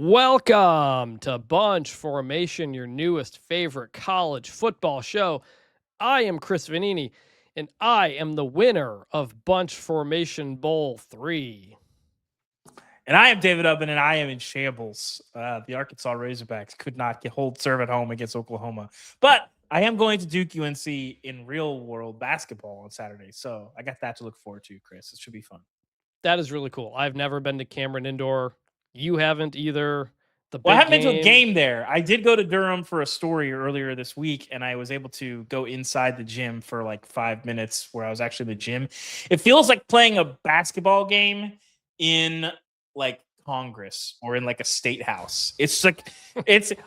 Welcome to Bunch Formation, your newest favorite college football show. I am Chris Vannini, and I am the winner of Bunch Formation Bowl 3. And I am David Ubben, and I am in shambles. The Arkansas Razorbacks could not hold serve at home against Oklahoma. But I am going to Duke UNC in real-world basketball on Saturday, so I got that to look forward to, Chris. It should be fun. That is really cool. I've never been to Cameron Indoor. You haven't either. I haven't been to a game there. I did go to Durham for a story earlier this week, and I was able to go inside the gym for like 5 minutes where I was actually in the gym. It feels like playing a basketball game in like Congress or in like a state house. It's like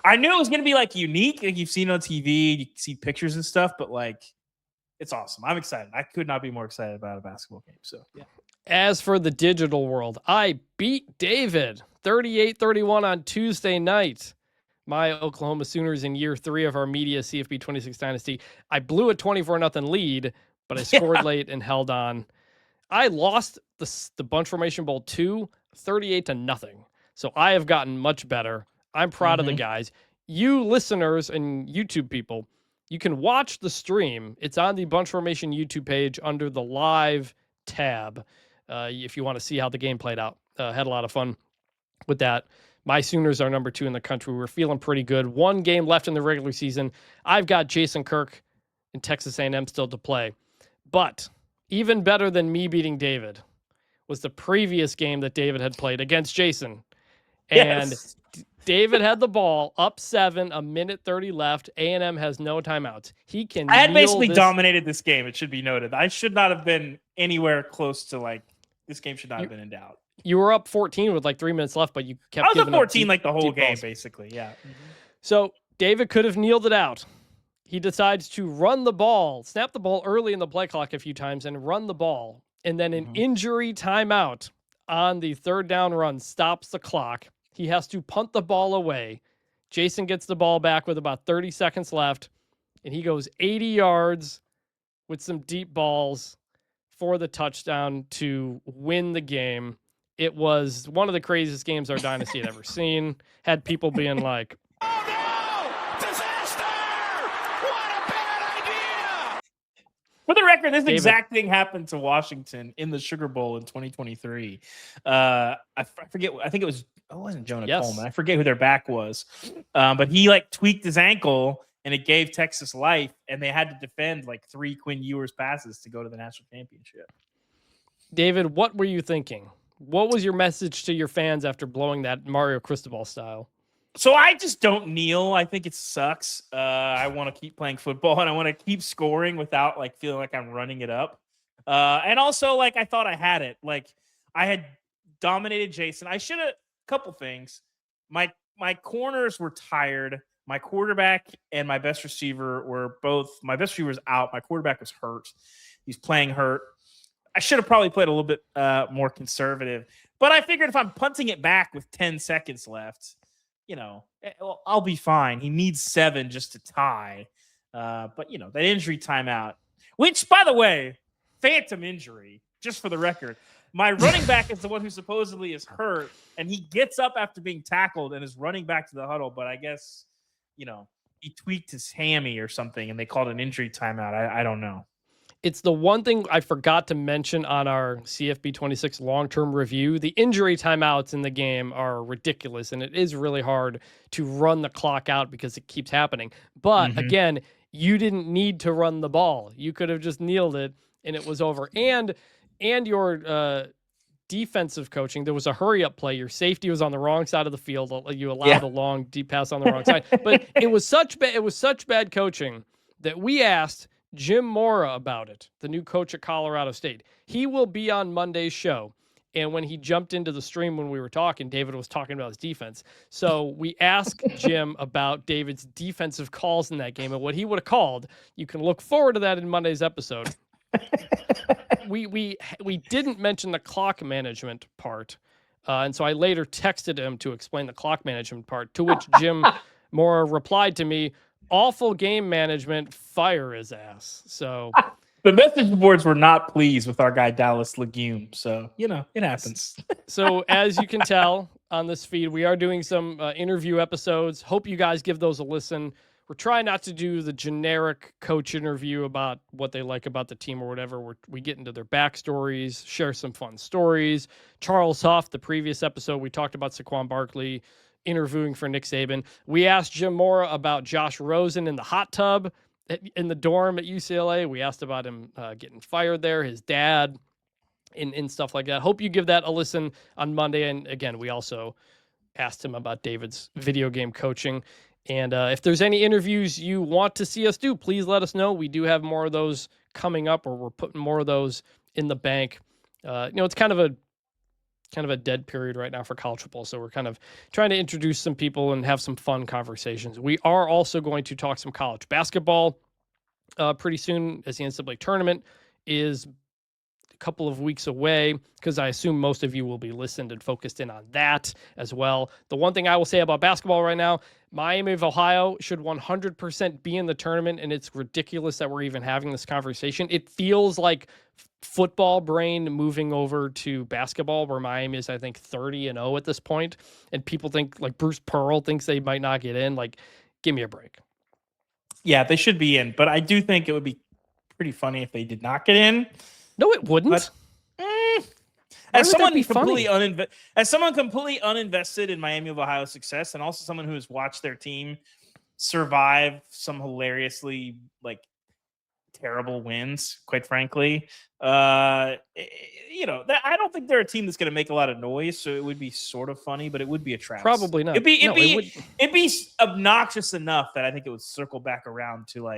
I knew it was gonna be like unique, like you've seen on TV, you see pictures and stuff, but like it's awesome. I'm excited. I could not be more excited about a basketball game. So yeah. As for the digital world, I beat David 38-31 on Tuesday night. My Oklahoma Sooners in year 3 of our media CFB 26 dynasty. I blew a 24-0 lead, but I scored late and held on. I lost the Bunch Formation Bowl 2, 38-0. So I have gotten much better. I'm proud of the guys. You listeners and YouTube people, you can watch the stream. It's on the Bunch Formation YouTube page under the live tab. If you want to see how the game played out. Had a lot of fun with that. My Sooners are number 2 in the country. We're feeling pretty good. 1 game left in the regular season. I've got Jason Kirk and Texas A&M still to play. But even better than me beating David was the previous game that David had played against Jason. And yes. David had the ball up 7, a minute 30 left. A&M has no timeouts. I had basically dominated this game. It should be noted. I should not have been anywhere close to like this game should not have been in doubt. You were up 14 with like 3 minutes left, but you kept. I was up 14 like the whole game, balls. Basically. Yeah. So David could have kneeled it out. He decides to run the ball, snap the ball early in the play clock a few times, and run the ball. And then an injury timeout on the 3rd down run stops the clock. He has to punt the ball away. Jason gets the ball back with about 30 seconds left, and he goes 80 yards with some deep balls for the touchdown to win the game. It was one of the craziest games our dynasty had ever seen. Had people being like, "Oh no! Disaster! What a bad idea!" For the record, this exact thing happened to Washington in the Sugar Bowl in 2023. I forget. I think it wasn't Jonah Coleman. I forget who their back was. But he like tweaked his ankle and it gave Texas life, and they had to defend like 3 Quinn Ewers passes to go to the national championship. David, what were you thinking? What was your message to your fans after blowing that Mario Cristobal style? So I just don't kneel. I think it sucks. I want to keep playing football, and I want to keep scoring without like feeling like I'm running it up. And also, like, I thought I had it. Like, I had dominated Jason. I should have. Couple things. My corners were tired. My quarterback and my best receiver were both. My best receiver was out. My quarterback was hurt. He's playing hurt. I should have probably played a little bit more conservative. But I figured if I'm punting it back with 10 seconds left, you know, I'll be fine. He needs 7 just to tie. But, you know, that injury timeout, which, by the way, phantom injury, just for the record. My running back is the one who supposedly is hurt, and he gets up after being tackled and is running back to the huddle. But I guess, you know, he tweaked his hammy or something, and they called an injury timeout. I don't know. It's the one thing I forgot to mention on our CFB 26 long-term review. The injury timeouts in the game are ridiculous, and it is really hard to run the clock out because it keeps happening. But, again, you didn't need to run the ball. You could have just kneeled it, and it was over. And your defensive coaching, there was a hurry-up play. Your safety was on the wrong side of the field. You allowed a long, deep pass on the wrong side. But it was such bad coaching that we asked Jim Mora about it, the new coach at Colorado State. He will be on Monday's show. And when he jumped into the stream when we were talking, David was talking about his defense. So we asked Jim about David's defensive calls in that game and what he would have called. You can look forward to that in Monday's episode. We didn't mention the clock management part. And so I later texted him to explain the clock management part, to which Jim Mora replied to me, "Awful game management, fire his ass." So the message boards were not pleased with our guy Dallas Legume. So, you know, it happens. So as you can tell, on this feed. We are doing some interview episodes. Hope you guys give those a listen. We're trying not to do the generic coach interview about what they like about the team or whatever. We get into their backstories, share some fun stories. Charles Huff, the previous episode, we talked about Saquon Barkley interviewing for Nick Saban. We asked Jim Mora about Josh Rosen in the hot tub in the dorm at UCLA. We asked about him getting fired there, his dad, and stuff like that. Hope you give that a listen on Monday. And again, we also asked him about David's video game coaching. And if there's any interviews you want to see us do, please let us know. We do have more of those coming up, or we're putting more of those in the bank. It's kind of a dead period right now for college football, so we're kind of trying to introduce some people and have some fun conversations. We are also going to talk some college basketball pretty soon, as the NCAA tournament is a couple of weeks away, because I assume most of you will be listened and focused in on that as well. The one thing I will say about basketball right now, Miami of Ohio should 100% be in the tournament, and it's ridiculous that we're even having this conversation. It feels like football brain moving over to basketball, where Miami is, I think, 30-0 at this point, and people think, like, Bruce Pearl thinks they might not get in. Like, give me a break. Yeah, they should be in, but I do think it would be pretty funny if they did not get in. No, it wouldn't. But, as someone completely uninvested in Miami of Ohio's success, and also someone who has watched their team survive some hilariously terrible wins, quite frankly, I don't think they're a team that's going to make a lot of noise. So it would be sort of funny, but it would be a travesty. Probably not. It'd be obnoxious enough that I think it would circle back around to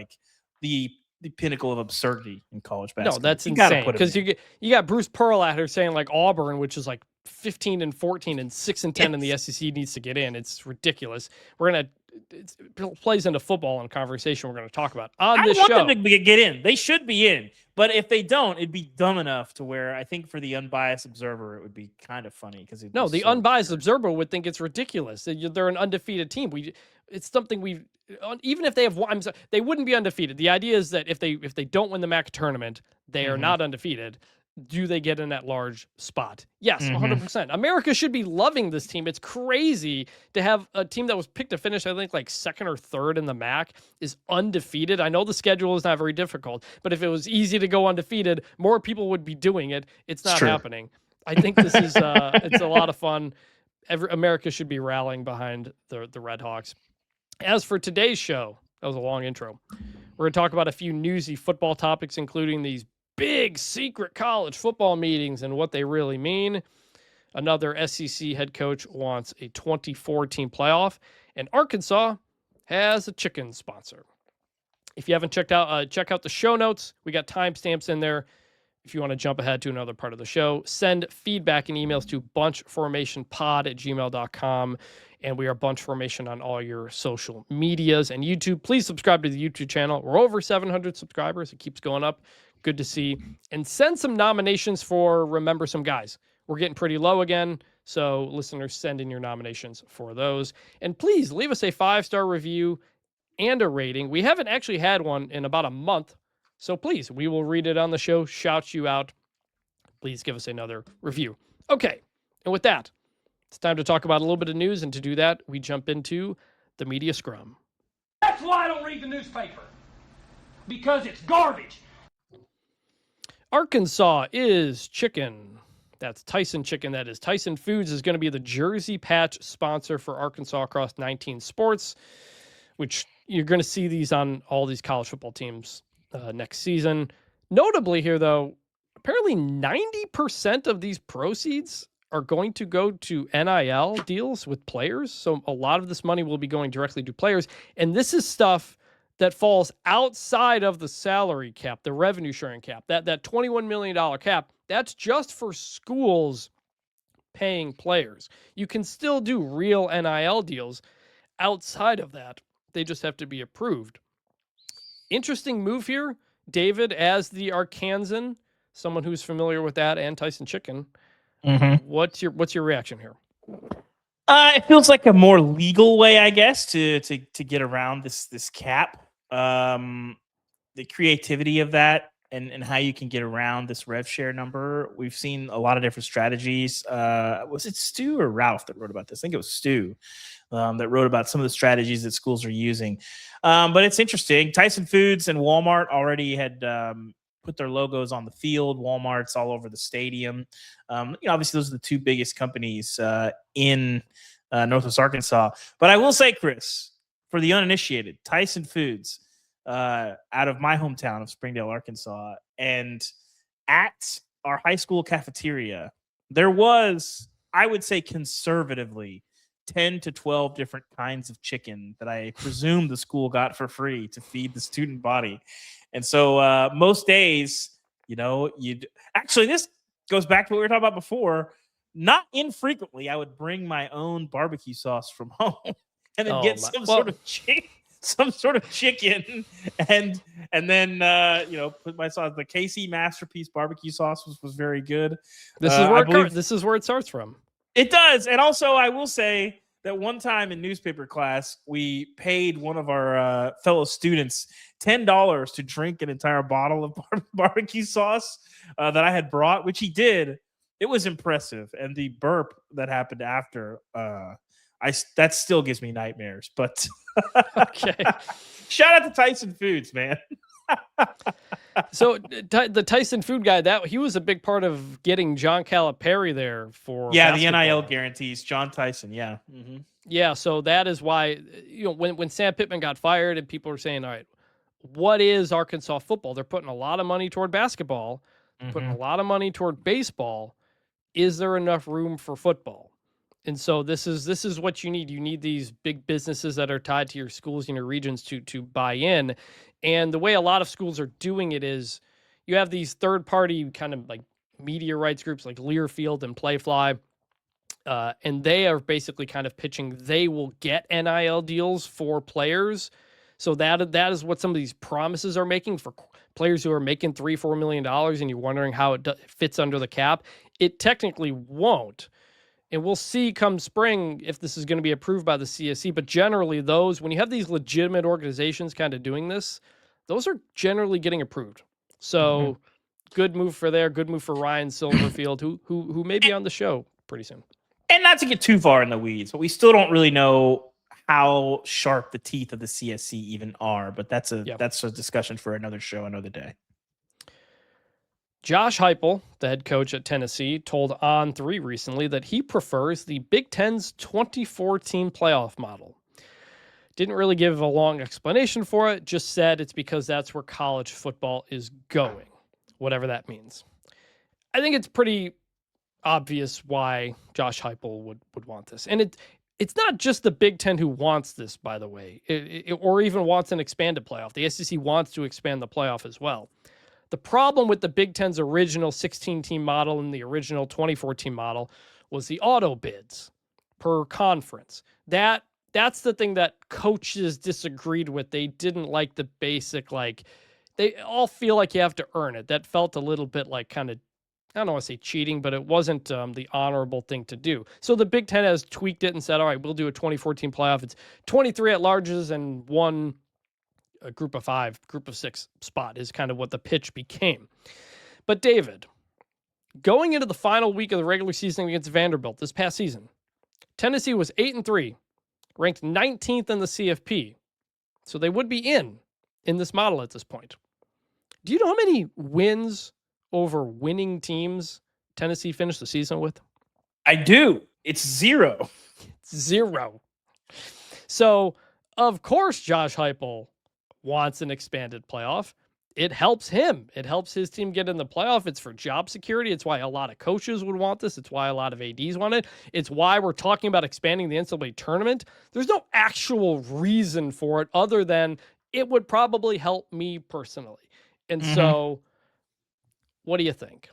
the pinnacle of absurdity in college basketball. No, that's insane, because you got Bruce Pearl out here saying Auburn, which is 15-14 and 6-10 in the SEC, needs to get in. It's ridiculous. It plays into football and conversation we're going to talk about on this show. I want them to get in. They should be in. But if they don't, it'd be dumb enough to where I think for the unbiased observer, it would be kind of funny. The unbiased observer would think it's ridiculous. They're an undefeated team. It's something even if they have won, they wouldn't be undefeated. The idea is that if they don't win the MAC tournament, they are not undefeated. Do they get in that large spot? Yes, 100%. America should be loving this team. It's crazy to have a team that was picked to finish, I think, second or third in the MAC is undefeated. I know the schedule is not very difficult, but if it was easy to go undefeated, more people would be doing it. It's not happening. I think this is it's a lot of fun. America should be rallying behind the Red Hawks. As for today's show, that was a long intro. We're going to talk about a few newsy football topics, including these big secret college football meetings and what they really mean. Another SEC head coach wants a 24-team playoff, and Arkansas has a chicken sponsor. If you haven't check out the show notes. We got timestamps in there. If you want to jump ahead to another part of the show, send feedback and emails to bunchformationpod@gmail.com. And we are Bunch Formation on all your social medias and YouTube. Please subscribe to the YouTube channel. We're over 700 subscribers. It keeps going up. Good to see. And send some nominations for Remember Some Guys. We're getting pretty low again, so listeners, send in your nominations for those. And please leave us a 5-star review and a rating. We haven't actually had one in about a month, so please, we will read it on the show, shout you out. Please give us another review. Okay, and with that, it's time to talk about a little bit of news, and to do that, we jump into the Media Scrum. That's why I don't read the newspaper, because it's garbage. Arkansas is chicken. That's Tyson Chicken. That is Tyson Foods is going to be the jersey patch sponsor for Arkansas across 19 sports, which you're going to see these on all these college football teams next season. Notably here, though, apparently 90% of these proceeds are going to go to NIL deals with players. So a lot of this money will be going directly to players. And this is stuff that falls outside of the salary cap, the revenue sharing cap, that $21 million cap. That's just for schools paying players. You can still do real NIL deals outside of that. They just have to be approved. Interesting move here. David, as the Arkansan, someone who's familiar with that, and Tyson Chicken, what's your reaction here? It feels like a more legal way, I guess, to get around this cap. The creativity of that and how you can get around this rev share number. We've seen a lot of different strategies. Was it Stu or Ralph that wrote about this? I think it was Stu that wrote about some of the strategies that schools are using. But it's interesting. Tyson Foods and Walmart already had put their logos on the field. Walmart's all over the stadium. Obviously, those are the two biggest companies in Northwest Arkansas. But I will say, Chris, for the uninitiated, Tyson Foods, out of my hometown of Springdale, Arkansas, and at our high school cafeteria, there was, I would say conservatively, 10 to 12 different kinds of chicken that I presume the school got for free to feed the student body. And so most days, actually, this goes back to what we were talking about before. Not infrequently, I would bring my own barbecue sauce from home and then get some sort of chicken, and then put my sauce. The KC Masterpiece barbecue sauce was very good. This is where it starts from. It does. And also, I will say that one time in newspaper class, we paid one of our fellow students $10 to drink an entire bottle of barbecue sauce that I had brought, which he did. It was impressive. And the burp that happened after, that still gives me nightmares. But okay. Shout out to Tyson Foods, man. So the Tyson Food guy, he was a big part of getting John Calipari there for basketball. The NIL guarantees. John Tyson, yeah. Mm-hmm. Yeah, so that is why when Sam Pittman got fired and people were saying, all right, what is Arkansas football? They're putting a lot of money toward basketball, putting a lot of money toward baseball. Is there enough room for football? And so this is what you need. You need these big businesses that are tied to your schools and your regions to buy in. And the way a lot of schools are doing it is you have these third-party kind of like media rights groups like Learfield and Playfly, and they are basically kind of pitching they will get NIL deals for players. So that is what some of these promises are making for players who are making $3-4 million, and you're wondering how it fits under the cap. It technically won't. And we'll see come spring if this is going to be approved by the CSC. But generally, when you have these legitimate organizations kind of doing this, those are generally getting approved. So good move for good move for Ryan Silverfield, who may be on the show pretty soon. And not to get too far in the weeds, but we still don't really know how sharp the teeth of the CSC even are. But that's a discussion for another show, another day. Josh Heupel, the head coach at Tennessee, told On3 recently that he prefers the Big Ten's 24-team playoff model. Didn't really give a long explanation for it, just said it's because that's where college football is going, whatever that means. I think it's pretty obvious why Josh Heupel would want this. And it's not just the Big Ten who wants this, by the way, or even wants an expanded playoff. The SEC wants to expand the playoff as well. The problem with the Big Ten's original 16-team model and the original 24-team model was the auto bids per conference. That's the thing that coaches disagreed with. They didn't like the basic, they all feel like you have to earn it. That felt a little bit like kind of, I don't want to say cheating, but it wasn't the honorable thing to do. So the Big Ten has tweaked it and said, all right, we'll do a 24-team playoff. It's 23 at-larges and one a group of 5, group of 6 spot is kind of what the pitch became. But David, going into the final week of the regular season against Vanderbilt this past season, Tennessee was 8-3, ranked 19th in the CFP. So they would be in this model at this point. Do you know how many wins over winning teams Tennessee finished the season with? I do. It's 0. It's 0. So, of course, Josh Heupel wants an expanded playoff. It helps him. It helps his team get in the playoff. It's for job security. It's why a lot of coaches would want this. It's why a lot of ADs want it. It's why we're talking about expanding the NCAA tournament. There's no actual reason for it other than it would probably help me personally. And so, what do you think?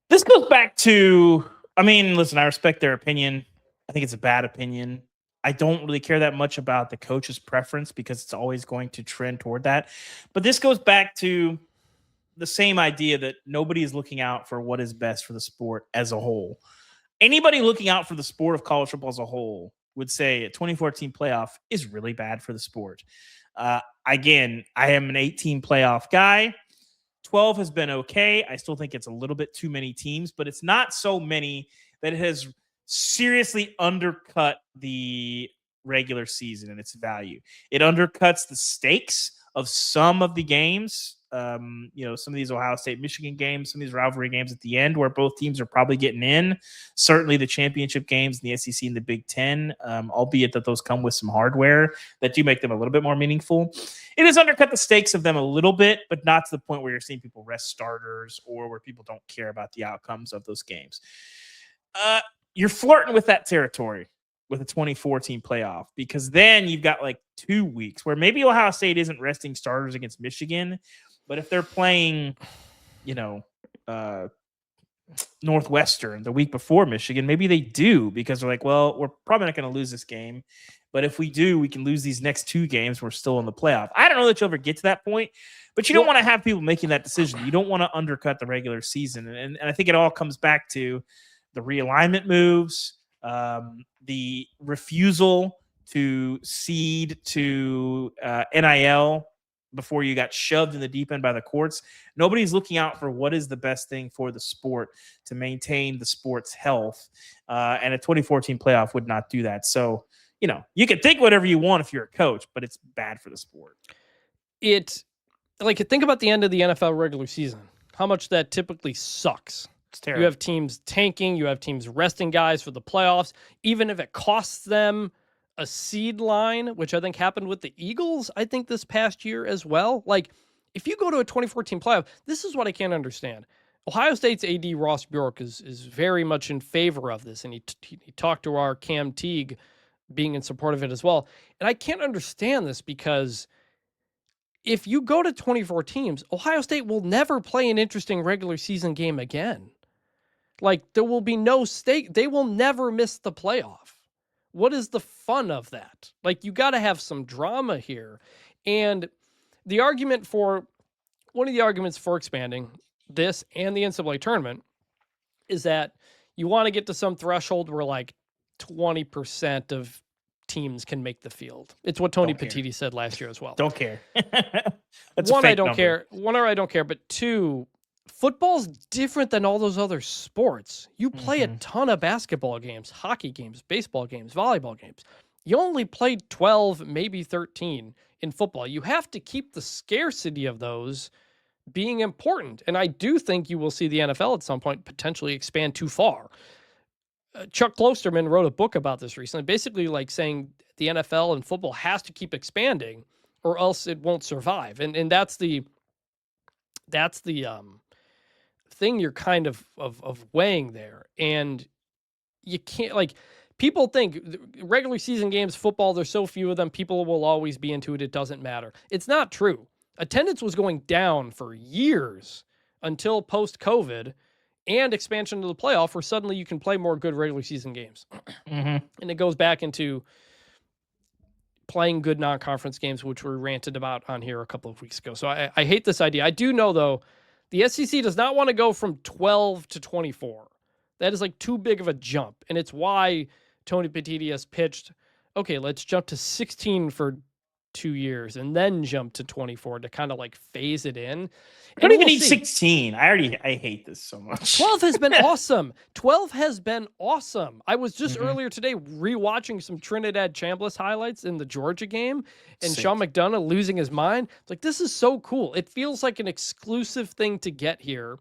This goes back to, listen, I respect their opinion. I think it's a bad opinion. I don't really care that much about the coach's preference because it's always going to trend toward that. But this goes back to the same idea that nobody is looking out for what is best for the sport as a whole. Anybody looking out for the sport of college football as a whole would say a 24-team playoff is really bad for the sport. Again, I am an 18 playoff guy. 12 has been okay. I still think it's a little bit too many teams, but it's not so many that it has seriously undercut the regular season and its value. It undercuts the stakes of some of the games. Some of these Ohio State, Michigan games, some of these rivalry games at the end where both teams are probably getting in. Certainly the championship games in the SEC and the Big Ten, albeit that those come with some hardware that do make them a little bit more meaningful. It has undercut the stakes of them a little bit, but not to the point where you're seeing people rest starters or where people don't care about the outcomes of those games. You're flirting with that territory with a 2014 playoff, because then you've got like 2 weeks where maybe Ohio State isn't resting starters against Michigan, but if they're playing, Northwestern the week before Michigan, maybe they do, because they're like, well, we're probably not going to lose this game, but if we do, we can lose these next 2 games. We're still in the playoff. I don't know that you'll ever get to that point, but you don't want to have people making that decision. You don't want to undercut the regular season. And I think it all comes back to the realignment moves, the refusal to cede to NIL before you got shoved in the deep end by the courts. Nobody's looking out for what is the best thing for the sport to maintain the sport's health. And a 2014 playoff would not do that. So, you can think whatever you want if you're a coach, but it's bad for the sport. Think about the end of the NFL regular season, how much that typically sucks. It's terrible. You have teams tanking, you have teams resting guys for the playoffs, even if it costs them a seed line, which I think happened with the Eagles, I think this past year as well. Like, if you go to a 2014 playoff, this is what I can't understand. Ohio State's AD Ross Bjork is very much in favor of this, and he talked to our Cam Teague being in support of it as well. And I can't understand this, because if you go to 24 teams, Ohio State will never play an interesting regular season game again. Like, there will be no stake. They will never miss the playoff. What is the fun of that? Like, you got to have some drama here. And one of the arguments for expanding this and the NCAA tournament is that you want to get to some threshold where like 20% of teams can make the field. It's what Tony Petitti said last year as well. Don't care. One, I don't care. One, I don't care. But two, football's different than all those other sports. You play a ton of basketball games, hockey games, baseball games, volleyball games. You only play 12, maybe 13 in football. You have to keep the scarcity of those being important. And I do think you will see the NFL at some point potentially expand too far. Chuck Klosterman wrote a book about this recently, basically like saying the NFL and football has to keep expanding or else it won't survive. And that's the thing you're kind of weighing there. And you can't, like, people think regular season games, football, there's so few of them, people will always be into it. It doesn't matter. It's not true. Attendance was going down for years until post-COVID and expansion to the playoff, where suddenly you can play more good regular season games. And it goes back into playing good non-conference games, which we ranted about on here a couple of weeks ago. So I hate this idea. I do know, though, the SEC does not want to go from 12 to 24. That is like too big of a jump. And it's why Tony Petitti has pitched, okay, let's jump to 16 for 2 years and then jump to 24 to kind of like phase it in. I don't even need 16. I hate this so much. 12 has been awesome. 12 has been awesome. I was just earlier today rewatching some Trinidad Chambliss highlights in the Georgia game and Sean McDonough losing his mind. It's like, this is so cool. It feels like an exclusive thing to get here.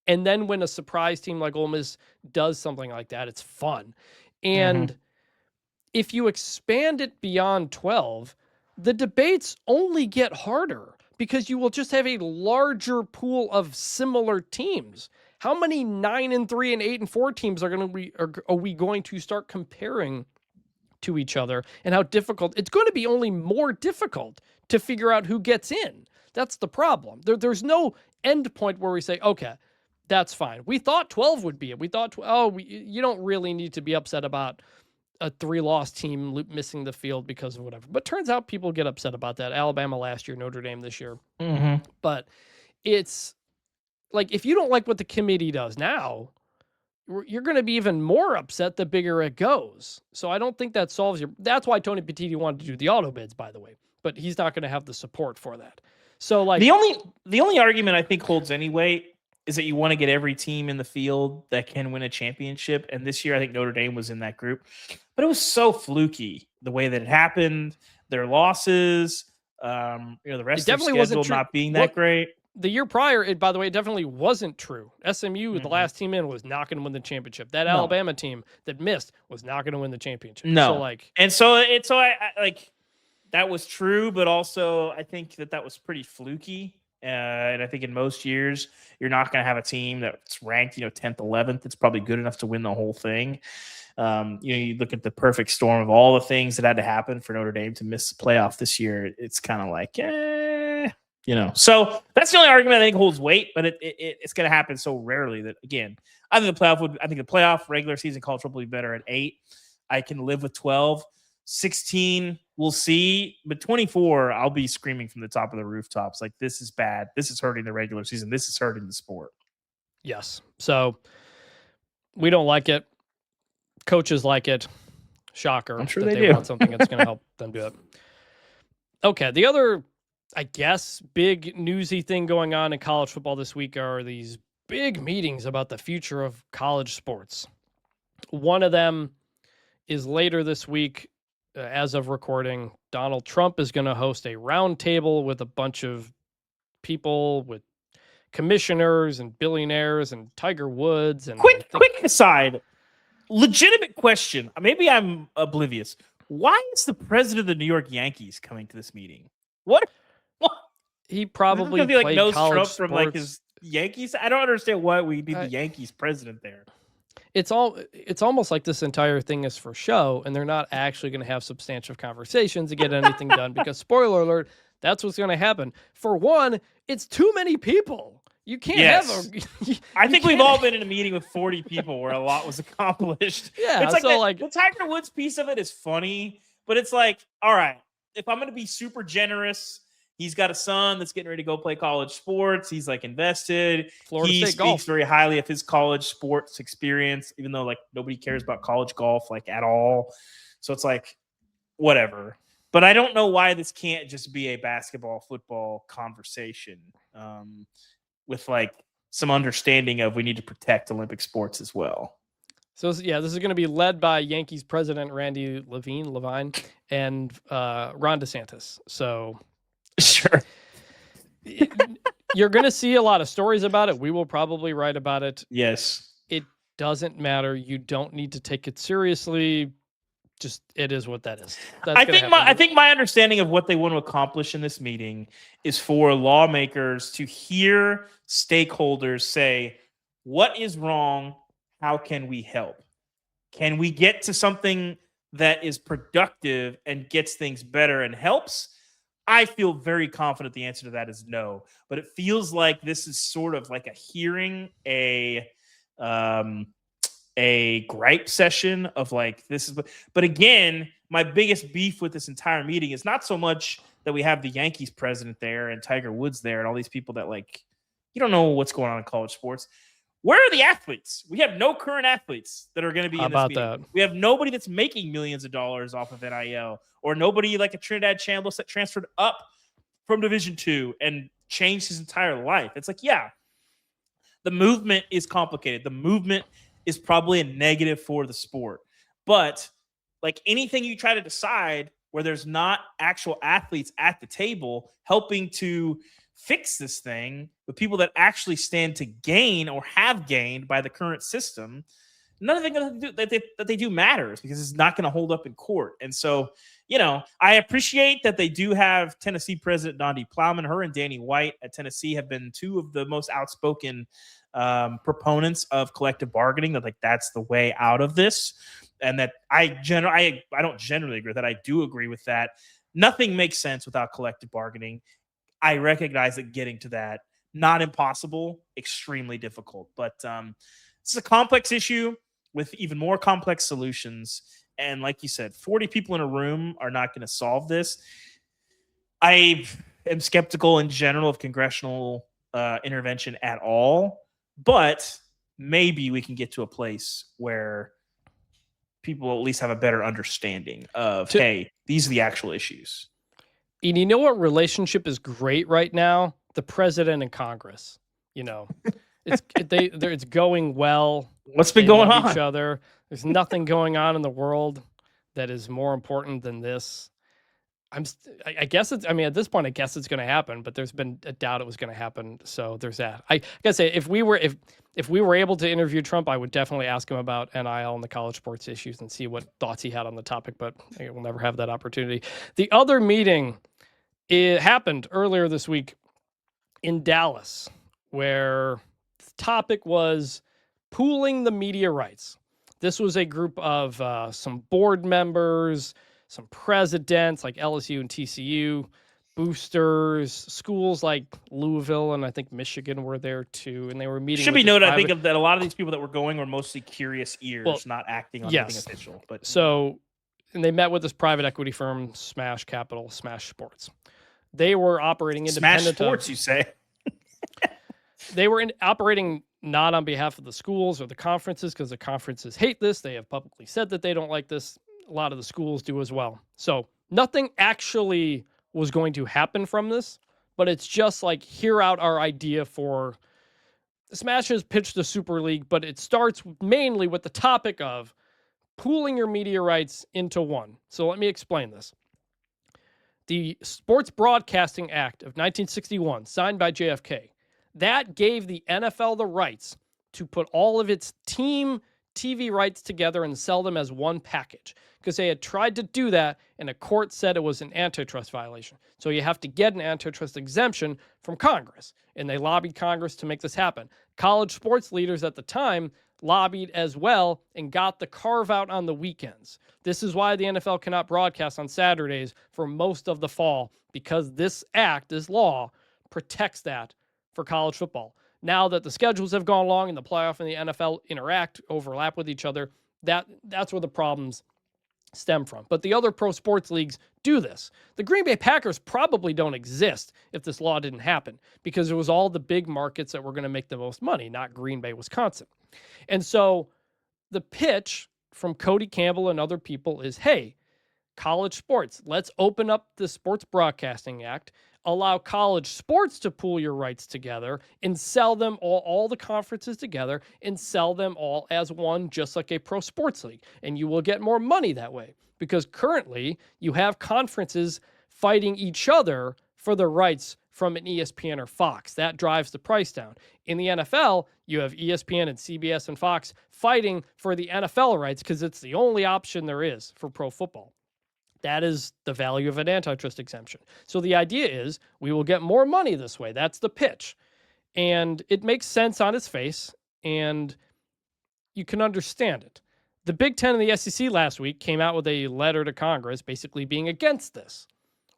And then when a surprise team like Ole Miss does something like that, it's fun. And if you expand it beyond 12, the debates only get harder because you will just have a larger pool of similar teams. How many 9-3 and 8-4 teams are we going to start comparing to each other, and how difficult it's going to be? Only more difficult to figure out who gets in. That's the problem. There's no end point where we say, okay, that's fine. We thought 12 would be it. We thought, you don't really need to be upset about a 3-loss team missing the field because of whatever. But turns out people get upset about that. Alabama last year, Notre Dame this year. But it's like, if you don't like what the committee does now, you're going to be even more upset the bigger it goes. So I don't think that solves that's why Tony Petitti wanted to do the auto bids, by the way. But he's not going to have the support for that. So like the only argument I think holds any weight is that you want to get every team in the field that can win a championship. And this year, I think Notre Dame was in that group, but it was so fluky the way that it happened. Their losses, the rest of their definitely wasn't schedule true. not being that great. The year prior, by the way, it definitely wasn't true. SMU, the last team in, was not going to win the championship. That Alabama team that missed was not going to win the championship. No, so like, and so I like that was true, but also I think that was pretty fluky. And I think in most years, you're not going to have a team that's ranked, 10th, 11th. It's probably good enough to win the whole thing. You look at the perfect storm of all the things that had to happen for Notre Dame to miss the playoff this year. It's kind of like, So that's the only argument I think holds weight, but it's going to happen so rarely that, again, I think the playoff regular season college football will be better at 8. I can live with 12. 16, we'll see. But 24, I'll be screaming from the top of the rooftops. Like, this is bad. This is hurting the regular season. This is hurting the sport. Yes. So we don't like it. Coaches like it. Shocker. I'm sure that they they do. want something that's going to help them do it. Okay. The other, I guess, big newsy thing going on in college football this week are these big meetings about the future of college sports. One of them is later this week. As of recording, Donald Trump is going to host a roundtable with a bunch of people, with commissioners and billionaires and Tiger Woods. And quick aside, legitimate question. Maybe I'm oblivious. Why is the president of the New York Yankees coming to this meeting? What? He probably be like played knows college Trump sports. from like his Yankees. I don't understand why we need the Yankees president there. It's almost like this entire thing is for show, and they're not actually going to have substantive conversations to get anything done, because spoiler alert, that's what's going to happen. For one, it's too many people. You can't have I think we've all been in a meeting with 40 people where a lot was accomplished. Yeah, it's like, so the Tiger Woods piece of it is funny, but it's like, all right, if I'm going to be super generous, he's got a son that's getting ready to go play college sports. He's like invested. Florida He State speaks golf. very highly of his college sports experience, even though like nobody cares about college golf like at all. So it's like, whatever. But I don't know why this can't just be a basketball, football conversation with like some understanding of we need to protect Olympic sports as well. So yeah, this is going to be led by Yankees president Randy Levine, and Ron DeSantis. So sure. You're going to see a lot of stories about it. We will probably write about it. Yes. It doesn't matter. You don't need to take it seriously. Just, it is what that is. I think my understanding of what they want to accomplish in this meeting is for lawmakers to hear stakeholders say, what is wrong? How can we help? Can we get to something that is productive and gets things better and helps? I feel very confident the answer to that is no. But it feels like this is sort of like a hearing, a gripe session of like, this is. But again, my biggest beef with this entire meeting is not so much that we have the Yankees president there and Tiger Woods there and all these people that like, you don't know what's going on in college sports. Where are the athletes? We have no current athletes that are going to be in this meeting. That? We have nobody that's making millions of dollars off of NIL, or nobody like a Trinidad Chambliss that transferred up from Division II and changed his entire life. It's like, yeah, the movement is complicated. The movement is probably a negative for the sport. But like anything you try to decide where there's not actual athletes at the table helping to fix this thing with people that actually stand to gain or have gained by the current system, nothing that they do matters, because it's not going to hold up in court. And so, I appreciate that they do have Tennessee President Dondi Plowman. Her and Danny White at Tennessee have been two of the most outspoken proponents of collective bargaining, that like that's the way out of this. And that I don't generally agree with that. I do agree with that. Nothing makes sense without collective bargaining. I recognize that getting to that, not impossible, extremely difficult. But it's a complex issue with even more complex solutions. And like you said, 40 people in a room are not going to solve this. I am skeptical in general of congressional intervention at all. But maybe we can get to a place where people at least have a better understanding of, hey, these are the actual issues. And you know what relationship is great right now? The president and Congress. You know, it's going well. What's been They going love on? each other. There's nothing going on in the world that is more important than this. I guess it's. I mean, at this point, I guess it's going to happen. But there's been a doubt it was going to happen. So there's that. I gotta say, if we were able to interview Trump, I would definitely ask him about NIL and the college sports issues and see what thoughts he had on the topic. But we'll never have that opportunity. The other meeting, it happened earlier this week in Dallas, where the topic was pooling the media rights. This was a group of some board members, some presidents like LSU and TCU, boosters, schools like Louisville and I think Michigan were there too, and they were meeting. Should with be this noted, I private- think, of that a lot of these people that were going were mostly curious ears, Well, not acting on yes. anything official. But So, and they met with this private equity firm, Smash Capital, Smash Sports. They were operating Smash independent Sports, of, you say? They were operating not on behalf of the schools or the conferences, because the conferences hate this. They have publicly said that they don't like this. A lot of the schools do as well. So nothing actually was going to happen from this, but it's just like, hear out our idea for Smash has pitched the Super League, but it starts mainly with the topic of pooling your media rights into one. So let me explain this. The Sports Broadcasting Act of 1961, signed by JFK, that gave the NFL the rights to put all of its team TV rights together and sell them as one package, because they had tried to do that and a court said it was an antitrust violation. So you have to get an antitrust exemption from Congress, and they lobbied Congress to make this happen. College sports leaders at the time lobbied as well and got the carve out on the weekends. This is why the NFL cannot broadcast on Saturdays for most of the fall, because this act, this law, protects that for college football. Now that the schedules have gone long and the playoff and the NFL overlap with each other, that's where the problems stem from. But the other pro sports leagues do this. The Green Bay Packers probably don't exist if this law didn't happen, because it was all the big markets that were going to make the most money, not Green Bay, Wisconsin. And so the pitch from Cody Campbell and other people is, hey, college sports, let's open up the Sports Broadcasting Act, allow college sports to pool your rights together and sell them all the conferences together and sell them all as one, just like a pro sports league. And you will get more money that way, because currently you have conferences fighting each other for the rights from an ESPN or Fox. That drives the price down. In the NFL, you have ESPN and CBS and Fox fighting for the NFL rights, because it's the only option there is for pro football. That is the value of an antitrust exemption. So the idea is we will get more money this way. That's the pitch. And it makes sense on its face, and you can understand it. The Big Ten and the SEC last week came out with a letter to Congress basically being against this.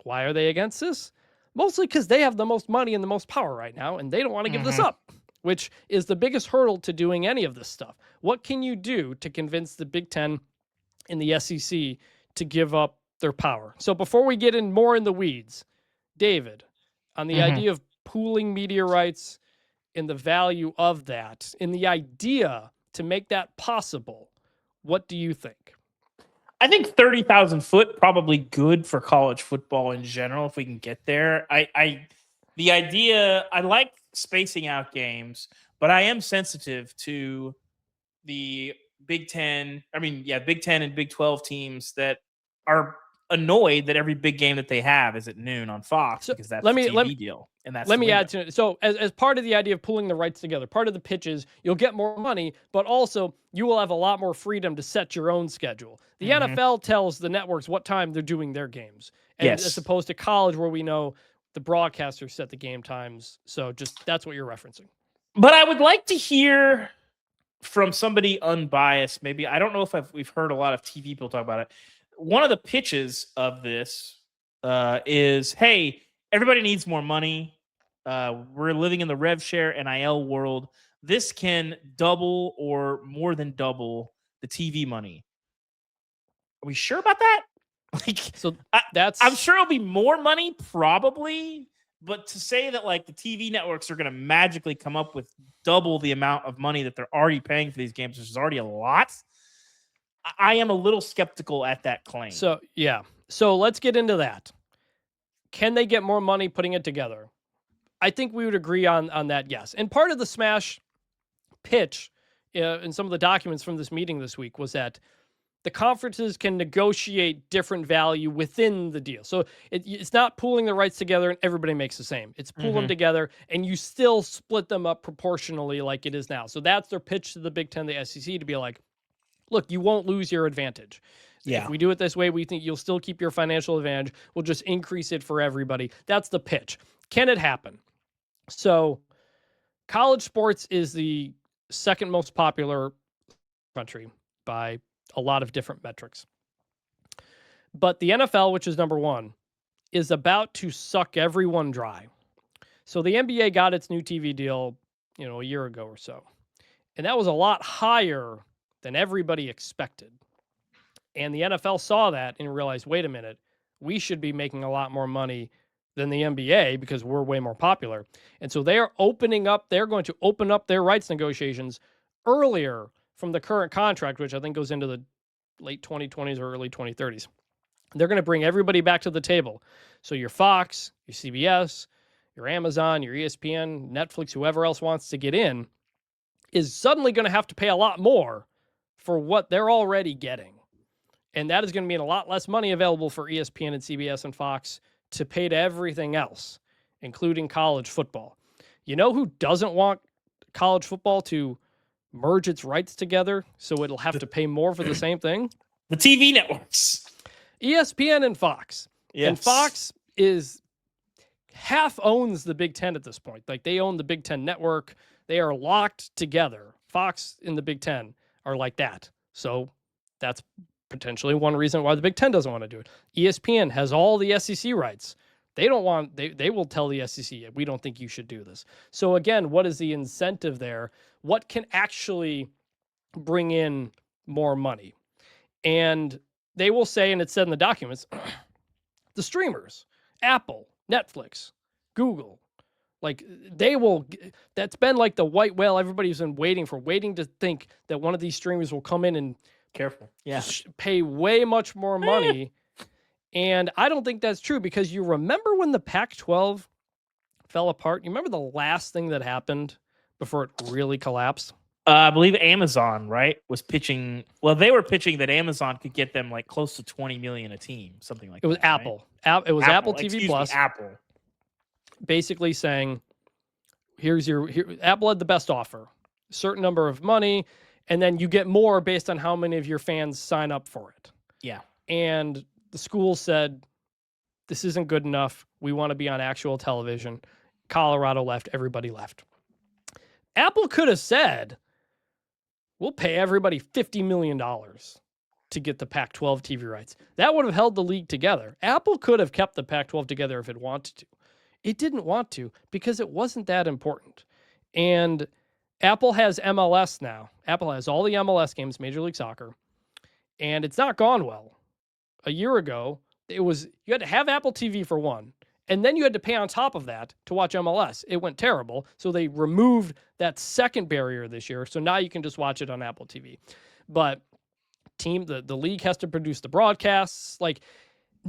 Why are they against this? Mostly because they have the most money and the most power right now, and they don't want to give this up, which is the biggest hurdle to doing any of this stuff. What can you do to convince the Big Ten and the SEC to give up their power? So before we get in more in the weeds, David, on the idea of pooling media rights and the value of that, and the idea to make that possible, what do you think? I think 30,000 foot probably good for college football in general if we can get there. The idea, I like spacing out games, but I am sensitive to the Big Ten. Big Ten and Big 12 teams that are annoyed that every big game that they have is at noon on Fox, because that's the TV deal. And that's let me add to it. So as part of the idea of pulling the rights together, part of the pitch is you'll get more money, but also you will have a lot more freedom to set your own schedule. The NFL tells the networks what time they're doing their games, as opposed to college, where we know the broadcasters set the game times. So just that's what you're referencing. But I would like to hear from somebody unbiased. Maybe, I don't know if we've heard a lot of TV people talk about it. One of the pitches of this is, hey, everybody needs more money. We're living in the rev share NIL world. This can double or more than double the TV money. Are we sure about that? I'm sure it'll be more money, probably. But to say that like the TV networks are going to magically come up with double the amount of money that they're already paying for these games, which is already a lot, I am a little skeptical at that claim. So let's get into that. Can they get more money putting it together? I think we would agree on that, yes. And part of the Smash pitch in some of the documents from this meeting this week was that the conferences can negotiate different value within the deal. So it's not pooling the rights together and everybody makes the same. It's pool them together and you still split them up proportionally like it is now. So that's their pitch to the Big Ten, the SEC, to be like, look, you won't lose your advantage. Yeah. If we do it this way, we think you'll still keep your financial advantage. We'll just increase it for everybody. That's the pitch. Can it happen? So college sports is the second most popular country by a lot of different metrics. But the NFL, which is number one, is about to suck everyone dry. So the NBA got its new TV deal, a year ago or so. And that was a lot higher than everybody expected. And the NFL saw that and realized, wait a minute, we should be making a lot more money than the NBA because we're way more popular. And so they're going to open up their rights negotiations earlier from the current contract, which I think goes into the late 2020s or early 2030s. They're going to bring everybody back to the table. So your Fox, your CBS, your Amazon, your ESPN, Netflix, whoever else wants to get in, is suddenly going to have to pay a lot more for what they're already getting. And that is going to mean a lot less money available for ESPN and CBS and Fox to pay to everything else, including college football. You know who doesn't want college football to merge its rights together so it'll have to pay more for the same thing? The TV networks. ESPN and Fox. Yes. And Fox half owns the Big Ten at this point. Like, they own the Big Ten network. They are locked together. Fox and the Big Ten are like that. So that's potentially one reason why the Big Ten doesn't want to do it. ESPN has all the SEC rights. They will tell the SEC, we don't think you should do this. So again, what is the incentive there? What can actually bring in more money? And they will say, and it's said in the documents, the streamers, Apple, Netflix, Google, like that's been like the white whale everybody's been waiting to think that one of these streamers will come in and pay way much more money. And I don't think that's true, because you remember when the Pac-12 fell apart? You remember the last thing that happened before it really collapsed? I believe Amazon, right, was pitching. Well, they were pitching that Amazon could get them like close to $20 million a team, something like that. It was Apple. Right? It was Apple TV Plus. Apple. Basically saying, Apple had the best offer, certain number of money, and then you get more based on how many of your fans sign up for it. Yeah. And the school said, this isn't good enough. We want to be on actual television. Colorado left. Everybody left. Apple could have said, we'll pay everybody $50 million to get the Pac-12 TV rights. That would have held the league together. Apple could have kept the Pac-12 together if it wanted to. It didn't want to, because it wasn't that important. And Apple has MLS now. Apple has all the MLS games, Major League Soccer, and it's not gone well. A year ago, you had to have Apple TV for one, and then you had to pay on top of that to watch MLS. It went terrible, so they removed that second barrier this year, so now you can just watch it on Apple TV. But the league has to produce the broadcasts. Like,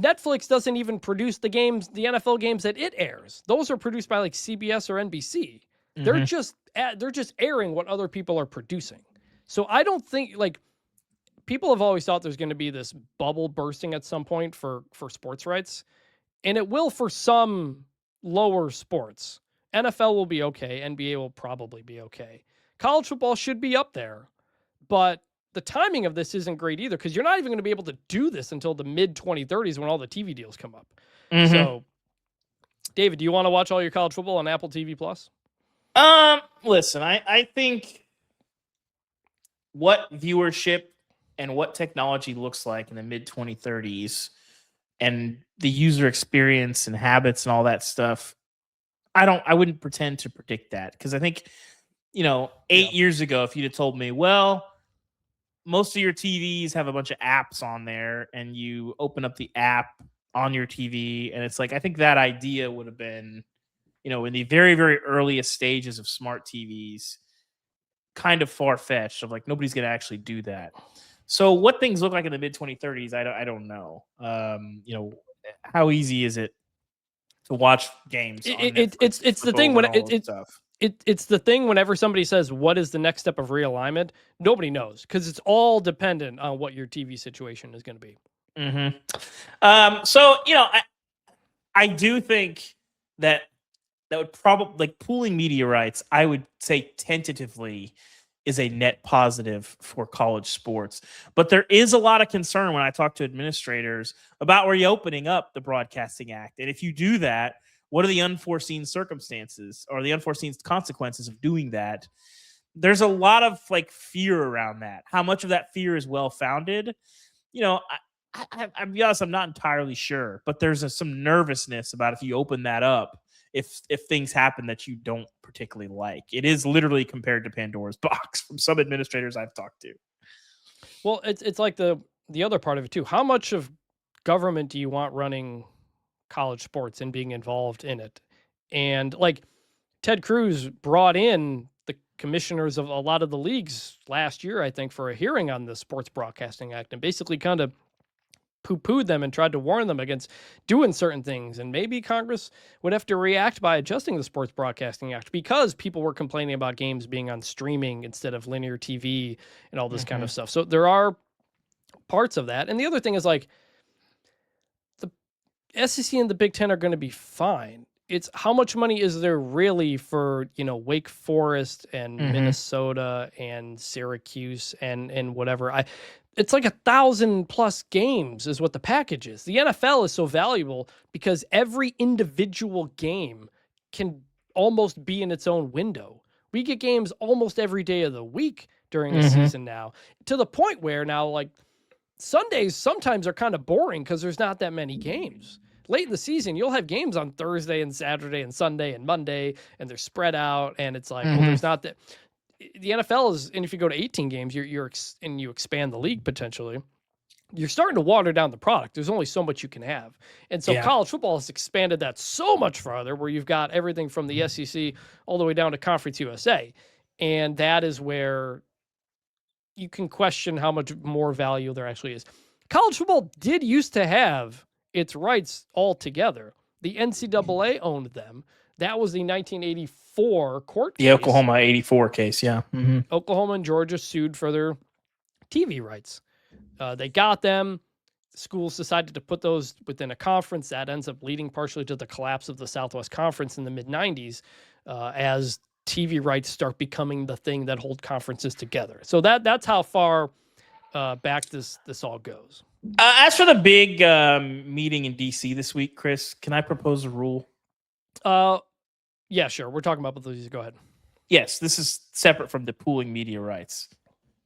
Netflix doesn't even produce the games, the NFL games that it airs. Those are produced by like CBS or NBC. Mm-hmm. They're just airing what other people are producing. So I don't think, like, people have always thought there's going to be this bubble bursting at some point for sports rights, and it will for some lower sports. NFL will be okay. NBA will probably be okay. College football should be up there, but the timing of this isn't great either, because you're not even going to be able to do this until the mid-2030s when all the TV deals come up. Mm-hmm. So, David, do you want to watch all your college football on Apple TV Plus? Listen, I think what viewership and what technology looks like in the mid-2030s and the user experience and habits and all that stuff, I wouldn't pretend to predict that, because I think, 8 years ago, if you'd have told me, well, most of your TVs have a bunch of apps on there, and you open up the app on your TV, and it's like, I think that idea would have been, in the very, very earliest stages of smart TVs, kind of far-fetched, of like, nobody's going to actually do that. So what things look like in the mid-2030s, I don't know. How easy is it to watch games. On It's the thing when it's the thing whenever somebody says what is the next step of realignment, nobody knows because it's all dependent on what your TV situation is going to be. So I do think that would probably, like, pooling media rights, I would say tentatively is a net positive for college sports. But there is a lot of concern when I talk to administrators about reopening up the Broadcasting Act. And if you do that, what are the unforeseen circumstances or the unforeseen consequences of doing that? There's a lot of like fear around that. How much of that fear is well founded? I'll be honest, I'm not entirely sure, but there's some nervousness about if you open that up, if things happen that you don't particularly like. It is literally compared to Pandora's box from some administrators I've talked to. Well, it's like the other part of it too. How much of government do you want running college sports and being involved in it? And like Ted Cruz brought in the commissioners of a lot of the leagues last year, I think, for a hearing on the Sports Broadcasting Act and basically kind of poo-pooed them and tried to warn them against doing certain things. And maybe Congress would have to react by adjusting the Sports Broadcasting Act because people were complaining about games being on streaming instead of linear TV and all this kind of stuff. So there are parts of that. And the other thing is like the SEC and the Big Ten are going to be fine. It's how much money is there really for, Wake Forest and Minnesota and Syracuse and whatever. It's like 1,000+ games is what the package is. The NFL is so valuable because every individual game can almost be in its own window. We get games almost every day of the week during the season now, to the point where now, like, Sundays sometimes are kind of boring because there's not that many games. Late in the season, you'll have games on Thursday and Saturday and Sunday and Monday, and they're spread out, and it's like, well, there's not that. The NFL is, and if you go to 18 games, and you expand the league potentially, you're starting to water down the product. There's only so much you can have. And so college football has expanded that so much farther where you've got everything from the SEC all the way down to Conference USA. And that is where you can question how much more value there actually is. College football did used to have its rights all together. The NCAA owned them. That was the 1984 court case. The Oklahoma 84 case, yeah. Oklahoma and Georgia sued for their TV rights. They got them. Schools decided to put those within a conference. That ends up leading partially to the collapse of the Southwest Conference in the mid-'90s as TV rights start becoming the thing that hold conferences together. So that's how far back this all goes. As for the big meeting in D.C. this week, Chris, can I propose a rule? Yeah, sure. We're talking about both of these. Go ahead. Yes, this is separate from the pooling media rights.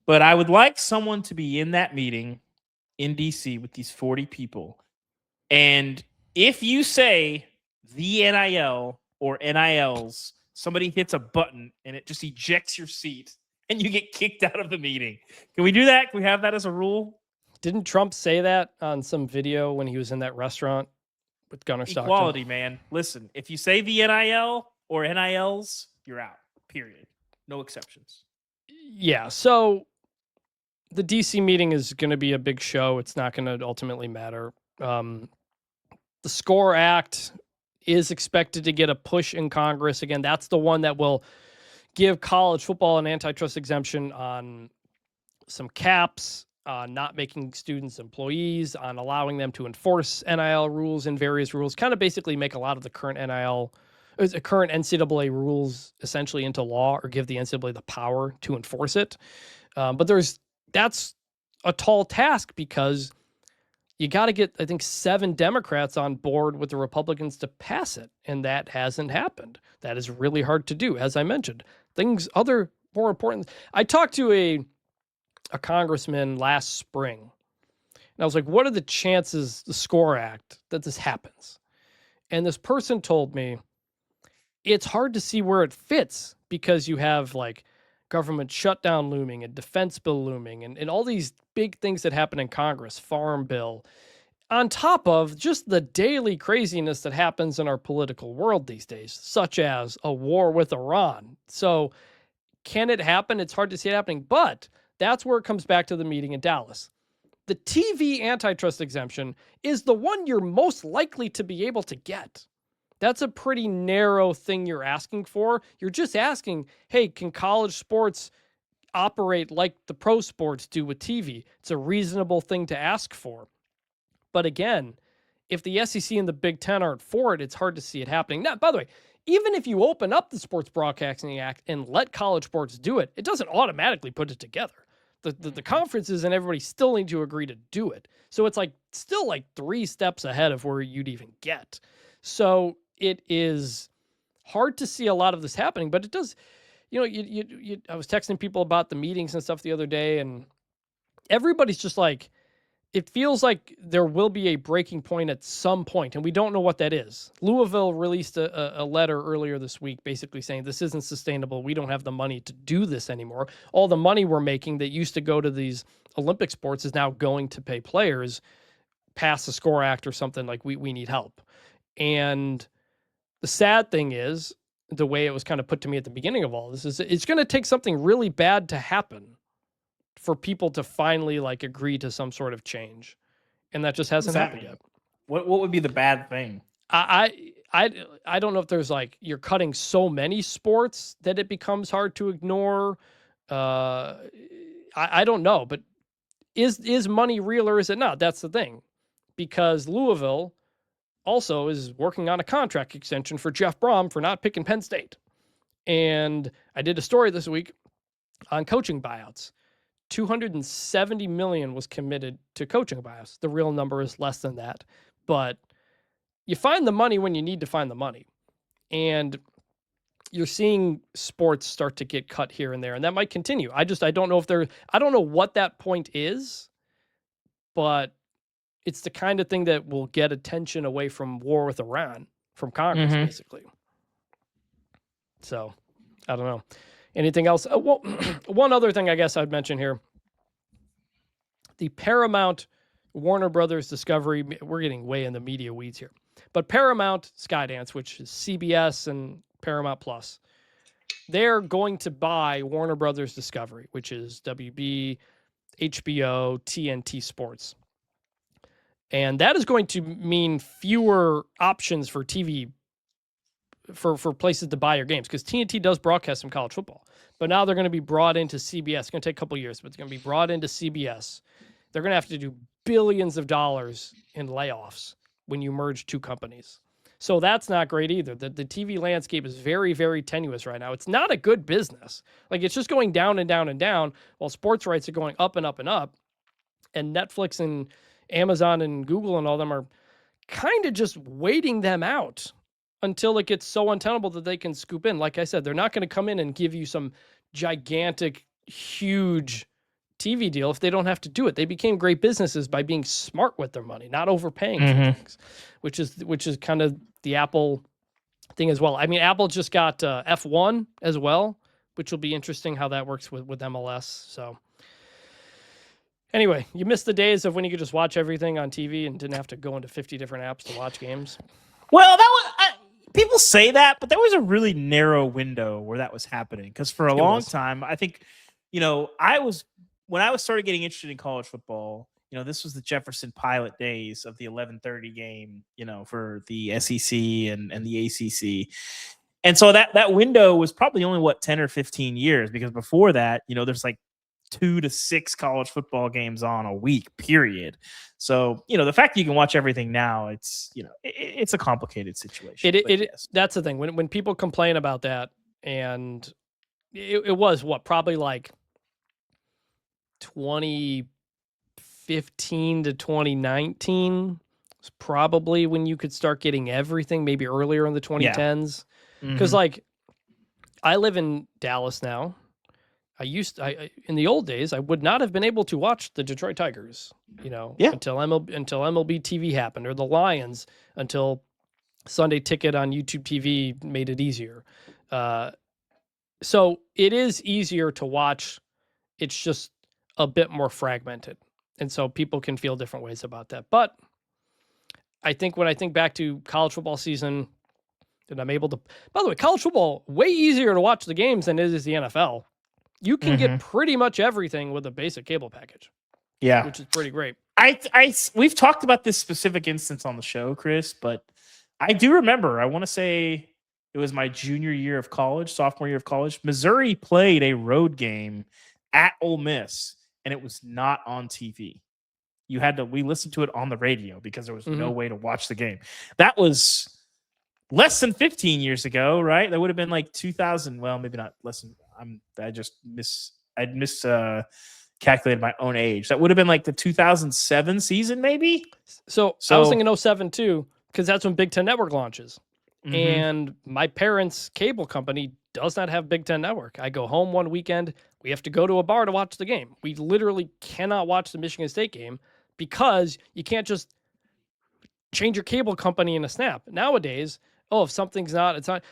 But I would like someone to be in that meeting in D.C. with these 40 people. And if you say the NIL or NILs, somebody hits a button and it just ejects your seat and you get kicked out of the meeting. Can we do that? Can we have that as a rule? Didn't Trump say that on some video when he was in that restaurant with Gunnar Stockton? Equality, man. Listen, if you say the NIL or NILs, you're out. Period. No exceptions. Yeah. So the DC meeting is going to be a big show. It's not going to ultimately matter. The SCORE Act is expected to get a push in Congress. Again, that's the one that will give college football an antitrust exemption on some caps, not making students employees, on allowing them to enforce NIL rules and various rules, kind of basically make a lot of the current current NCAA rules essentially into law or give the NCAA the power to enforce it. But that's a tall task because you got to get, I think, 7 Democrats on board with the Republicans to pass it. And that hasn't happened. That is really hard to do. As I mentioned, other more important. I talked to a congressman last spring and I was like, what are the chances, the SCORE Act, that this happens? And this person told me it's hard to see where it fits because you have like government shutdown looming and defense bill looming and all these big things that happen in Congress, farm bill, on top of just the daily craziness that happens in our political world these days, such as a war with Iran. So can it happen? It's hard to see it happening, but that's where it comes back to the meeting in Dallas. The TV antitrust exemption is the one you're most likely to be able to get. That's a pretty narrow thing you're asking for. You're just asking, hey, can college sports operate like the pro sports do with TV? It's a reasonable thing to ask for. But again, if the SEC and the Big Ten aren't for it, it's hard to see it happening. Now, by the way, even if you open up the Sports Broadcasting Act and let college sports do it, it doesn't automatically put it together. The conferences and everybody still need to agree to do it. So it's like still like 3 steps ahead of where you'd even get. So it is hard to see a lot of this happening, but it does. You know, I was texting people about the meetings and stuff the other day, and everybody's just like, it feels like there will be a breaking point at some point, and we don't know what that is. Louisville released a letter earlier this week basically saying this isn't sustainable. We don't have the money to do this anymore. All the money we're making that used to go to these Olympic sports is now going to pay players past the SCORE Act or something. Like we need help. And the sad thing is, the way it was kind of put to me at the beginning of all this is it's going to take something really bad to happen for people to finally like agree to some sort of change, and that just hasn't happened yet. What would be the bad thing? I don't know if there's like you're cutting so many sports that it becomes hard to ignore. I don't know, but is money real or is it not? That's the thing, because Louisville also is working on a contract extension for Jeff Brom for not picking Penn State, and I did a story this week on coaching buyouts. $270 million was committed to coaching buyouts. The real number is less than that, but you find the money when you need to find the money. And you're seeing sports start to get cut here and there, and that might continue. I don't know I don't know what that point is, but it's the kind of thing that will get attention away from war with Iran from Congress, basically. So, I don't know. Anything else? Well, one other thing I guess I'd mention here. The Paramount Warner Brothers Discovery, we're getting way in the media weeds here, but Paramount Skydance, which is CBS and Paramount Plus, they're going to buy Warner Brothers Discovery, which is WB, HBO, TNT Sports. And that is going to mean fewer options for TV for places to buy your games, because TNT does broadcast some college football, but now they're going to be brought into CBS. It's going to take a couple years, but it's going to be brought into CBS. They're going to have to do billions of dollars in layoffs when you merge 2 companies. So that's not great either. The TV landscape is very, very tenuous right now. It's not a good business. Like, it's just going down and down and down, while sports rights are going up and up and up. And Netflix and Amazon and Google and all them are kind of just waiting them out until it gets so untenable that they can scoop in. Like I said, they're not going to come in and give you some gigantic, huge TV deal if they don't have to do it. They became great businesses by being smart with their money, not overpaying for things, which is kind of the Apple thing as well. I mean, Apple just got F1 as well, which will be interesting how that works with MLS. So anyway, you missed the days of when you could just watch everything on TV and didn't have to go into 50 different apps to watch games. Well, that was people say that, but there was a really narrow window where that was happening, because for a long time, I think, you know, when I started getting interested in college football, you know, this was the Jefferson Pilot days of the 11:30 game, you know, for the SEC and the ACC. And so that window was probably only 10 or 15 years, because before that, you know, there's like 2 to 6 college football games on a week, period. So, you know, the fact that you can watch everything now, it's, you know, it's a complicated situation. Yes. That's the thing. When people complain about that, and it was probably like 2015 to 2019 was probably when you could start getting everything, maybe earlier in the 2010s. Because like, I live in Dallas now. In the old days, I would not have been able to watch the Detroit Tigers, you know, until MLB TV happened, or the Lions, until Sunday Ticket on YouTube TV made it easier. So it is easier to watch. It's just a bit more fragmented. And so people can feel different ways about that. But I think when I think back to college football season, and I'm able to, by the way, college football, way easier to watch the games than it is the NFL. You can get pretty much everything with a basic cable package. Yeah. Which is pretty great. We've talked about this specific instance on the show, Chris, but I do remember. I want to say it was my junior year of college, sophomore year of college. Missouri played a road game at Ole Miss, and it was not on TV. We listened to it on the radio because there was no way to watch the game. That was less than 15 years ago, right? That would have been like 2000. Well, maybe not less than. Calculated my own age. That would have been like the 2007 season, maybe. So I was thinking 07 too, because that's when Big Ten Network launches. And my parents' cable company does not have Big Ten Network. I go home one weekend. We have to go to a bar to watch the game. We literally cannot watch the Michigan State game because you can't just change your cable company in a snap. Nowadays, if something's not, it's not.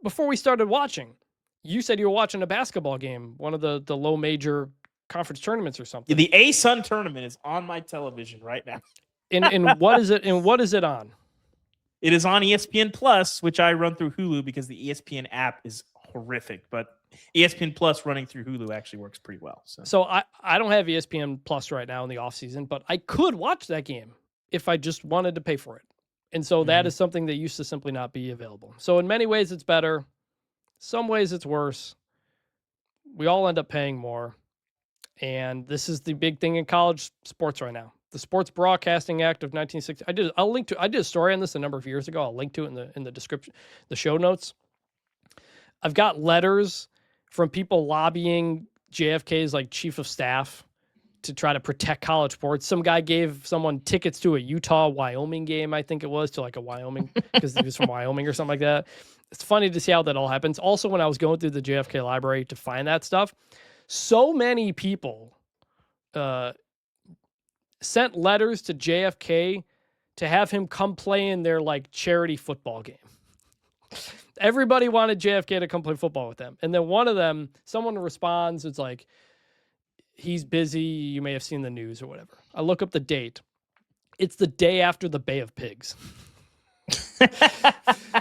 Before we started watching, you said you were watching a basketball game, one of the low major conference tournaments or something. The A-Sun tournament is on my television right now. And what is it? And what is it on? It is on ESPN Plus, which I run through Hulu because the ESPN app is horrific. But ESPN Plus running through Hulu actually works pretty well. So I don't have ESPN Plus right now in the off season, but I could watch that game if I just wanted to pay for it. And so that is something that used to simply not be available. So in many ways, it's better. Some ways it's worse. We all end up paying more. And this is the big thing in college sports right now. The Sports Broadcasting Act of 1960. I did a story on this a number of years ago. I'll link to it in the description, the show notes. I've got letters from people lobbying JFK's like chief of staff to try to protect college sports. Some guy gave someone tickets to a Utah-Wyoming game, I think it was, to like a Wyoming, because he was from Wyoming or something like that. It's funny to see how that all happens. Also, when I was going through the JFK library to find that stuff, so many people sent letters to JFK to have him come play in their like charity football game. Everybody wanted JFK to come play football with them. And then one of them, someone responds, it's like, he's busy. You may have seen the news or whatever. I look up the date. It's the day after the Bay of Pigs.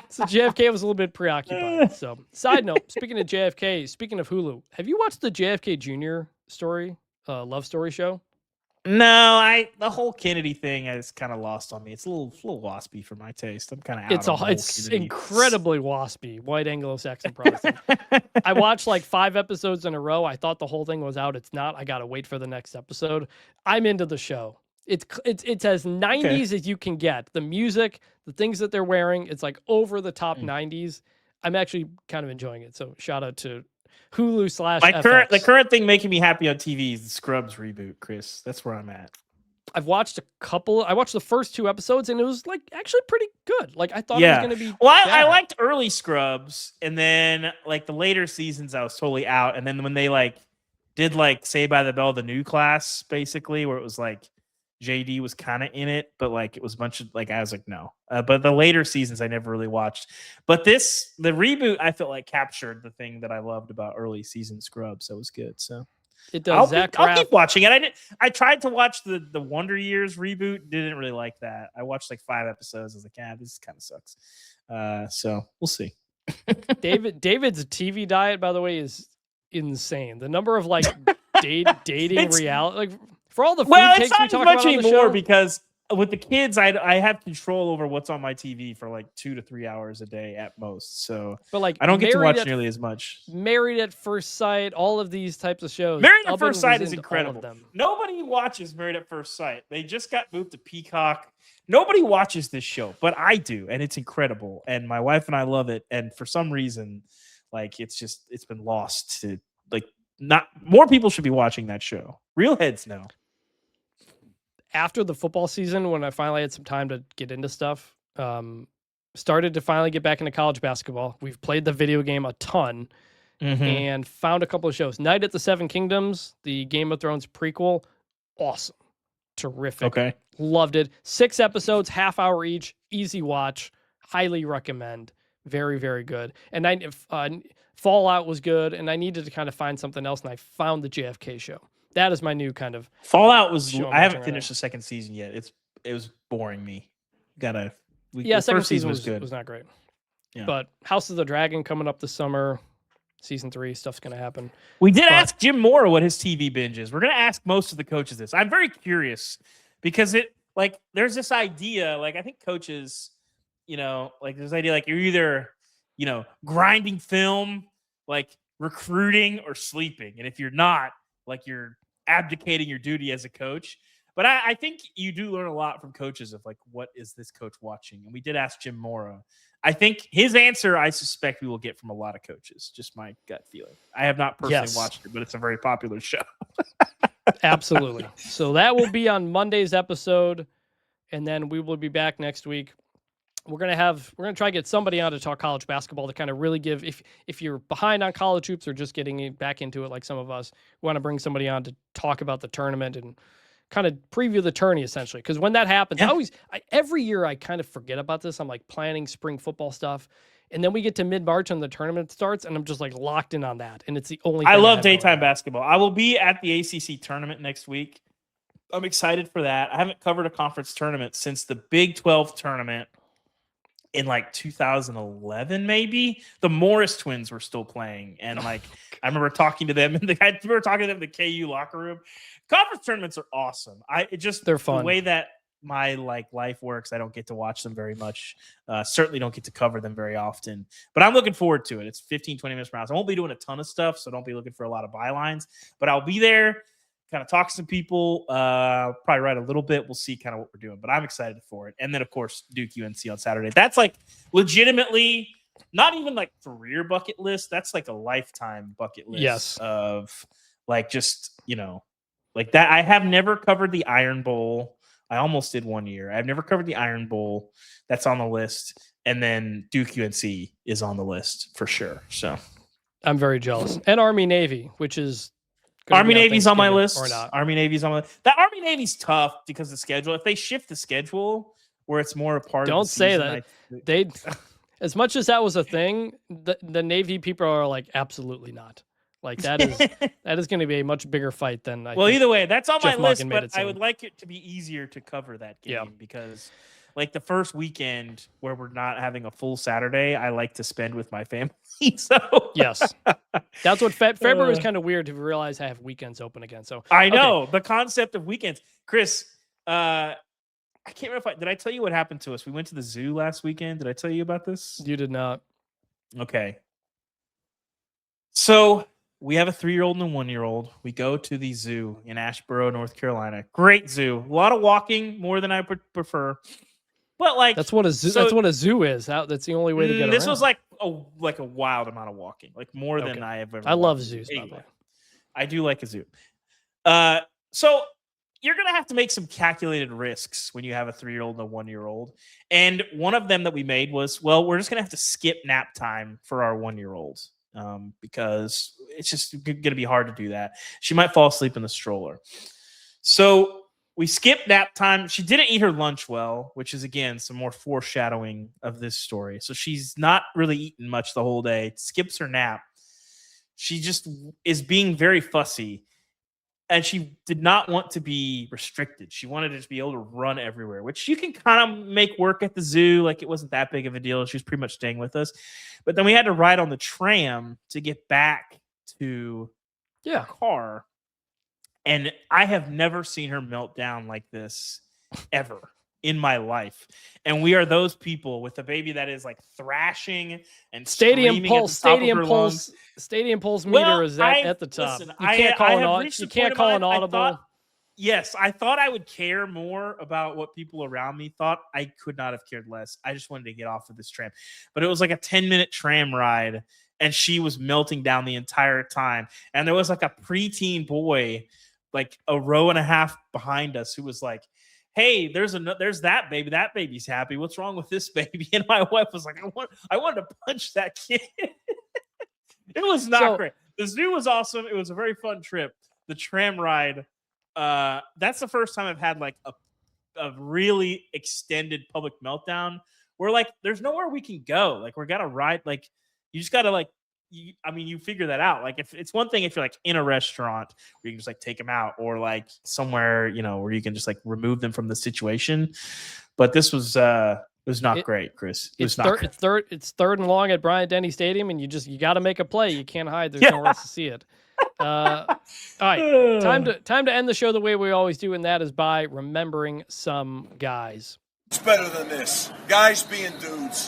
So JFK was a little bit preoccupied. So side note, speaking of JFK, speaking of Hulu, have you watched the JFK Jr. story, love story show? No, the whole Kennedy thing is kind of lost on me. It's a little waspy for my taste. I'm kind of out. It's incredibly waspy, white Anglo-Saxon Protestant. I watched like 5 episodes in a row. I thought the whole thing was out. It's not. I gotta wait for the next episode. I'm into the show. It's as 90s as you can get. The music, the things that they're wearing, it's like over the top 90s. I'm actually kind of enjoying it. So shout out to Hulu /FX. The current thing making me happy on TV is the Scrubs reboot, Chris. That's where I'm at. I've watched a couple. I watched the first 2 episodes, and it was like actually pretty good. Like I thought it was going to be. Well, I liked early Scrubs, and then like the later seasons, I was totally out. And then when they like did like Saved by the Bell, the new class, basically, where it was like JD was kind of in it, but like it was a bunch of like I was like no. But the later seasons I never really watched. But the reboot I felt like captured the thing that I loved about early season Scrubs. So it was good. So it does. I'll keep watching it. I tried to watch the Wonder Years reboot. Didn't really like that. I watched like 5 episodes. I was like, this kind of sucks. So we'll see. David's TV diet, by the way, is insane. The number of like dating reality, like for all the food takes we talk about on the show, because with the kids, I have control over what's on my TV for like 2 to 3 hours a day at most. So, but like I don't get to watch nearly as much. Married at First Sight, all of these types of shows. Married at First Sight is incredible. Nobody watches Married at First Sight. They just got moved to Peacock. Nobody watches this show, but I do, and it's incredible. And my wife and I love it. And for some reason, like it's been lost to like not more people should be watching that show. Real heads know. After the football season, when I finally had some time to get into stuff, started to finally get back into college basketball. We've played the video game a ton and found a couple of shows. Night at the Seven Kingdoms, the Game of Thrones prequel, awesome. Terrific. Okay. Loved it. 6 episodes, half hour each, easy watch. Highly recommend. Very, very good. And Fallout was good, and I needed to kind of find something else, and I found the JFK show. That is my new kind of Fallout was. I haven't finished the second season yet. It was boring me. Second first season was good. Was not great. Yeah. But House of the Dragon coming up this summer. Season 3 stuff's gonna happen. We did ask Jim Moore what his TV binge is. We're gonna ask most of the coaches this. I'm very curious because there's this idea. Like I think coaches like this idea, like you're either, grinding film, like recruiting or sleeping. And if you're not, like you're abdicating your duty as a coach. But I think you do learn a lot from coaches of like, what is this coach watching? And we did ask Jim Mora. I think his answer, I suspect we will get from a lot of coaches. Just my gut feeling. I have not personally watched it, but it's a very popular show. Absolutely. So that will be on Monday's episode, and then we will be back next week. We're gonna try to get somebody on to talk college basketball to kind of really give, if you're behind on college hoops or just getting back into it like some of us, we want to bring somebody on to talk about the tournament and kind of preview the tourney essentially. Because when that happens, every year I kind of forget about this. I'm like planning spring football stuff, and then we get to mid-March and the tournament starts, and I'm just like locked in on that. And it's the only thing I love daytime basketball. I will be at the ACC tournament next week. I'm excited for that. I haven't covered a conference tournament since the Big 12 tournament in like 2011, maybe. The Morris twins were still playing. And like, I remember talking to them in the KU locker room. Conference tournaments are awesome. They're fun. The way that my like life works, I don't get to watch them very much. Certainly don't get to cover them very often, but I'm looking forward to it. It's 15, 20 minutes per hour. I won't be doing a ton of stuff, so don't be looking for a lot of bylines, but I'll be there, kind of talk to some people, probably write a little bit. We'll see kind of what we're doing, but I'm excited for it. And then of course, Duke UNC on Saturday. That's like legitimately not even like career bucket list. That's like a lifetime bucket list of like, just, like that. I have never covered the Iron Bowl. I almost did one year. I've never covered the Iron Bowl. That's on the list. And then Duke UNC is on the list for sure. So I'm very jealous. And Army Navy, which is Army Navy's on my list. Or not. Army Navy's on my list. That Army Navy's tough because of the schedule. If they shift the schedule where it's more a part of the season. Don't say that. They as much as that was a thing, the Navy people are like, absolutely not. Like that is going to be a much bigger fight than I think either way, that's on Jeff my list, Monken but I would like it to be easier to cover that game because like the first weekend where we're not having a full Saturday, I like to spend with my family. So yes, that's what February is kind of weird to realize I have weekends open again. So I know the concept of weekends. Chris, I can't remember did I tell you what happened to us? We went to the zoo last weekend. Did I tell you about this? You did not. Okay. So we have a 3-year-old and a 1-year-old. We go to the zoo in Asheboro, North Carolina. Great zoo. A lot of walking, more than I would prefer. But like that's what a zoo. That's what a zoo is. That's the only way to get this around. was like a wild amount of walking, like more than I have ever. I love zoos. Anyway, by the way. I do like a zoo. So you're gonna have to make some calculated risks when you have a 3-year-old and a 1-year-old. And one of them that we made was, well, we're just gonna have to skip nap time for our 1-year-old. Because it's just going to be hard to do that. She might fall asleep in the stroller. So we skipped nap time. She didn't eat her lunch well, which is, again, some more foreshadowing of this story. So she's not really eating much the whole day, skips her nap. She just is being very fussy. And she did not want to be restricted. She wanted to just be able to run everywhere, which you can kind of make work at the zoo. Like it wasn't that big of a deal. She was pretty much staying with us. But then we had to ride on the tram to get back to the car. And I have never seen her melt down like this ever in my life. And we are those people with a baby that is like thrashing and stadium pulse meter well, is at the top. Listen, you can't call an audible. I thought I would care more about what people around me thought. I could not have cared less. I just wanted to get off of this tram. But it was like a 10-minute tram ride, and she was melting down the entire time. And there was like a preteen boy, like a row and a half behind us, who was like, hey, there's that baby. That baby's happy. What's wrong with this baby? And my wife was like, I wanted to punch that kid. It was not great. The zoo was awesome. It was a very fun trip. The tram ride, that's the first time I've had like a really extended public meltdown where like there's nowhere we can go. Like we're gotta ride. Like you just gotta like. You figure that out. Like if it's one thing if you're like in a restaurant where you can just like take them out, or like somewhere where you can just like remove them from the situation. But this was not great, Chris. It's third and long at Bryant-Denny Stadium, and you got to make a play. You can't hide. There's nowhere else to see it. All right, time to end the show the way we always do, and that is by remembering some guys. It's better than this. Guys being dudes.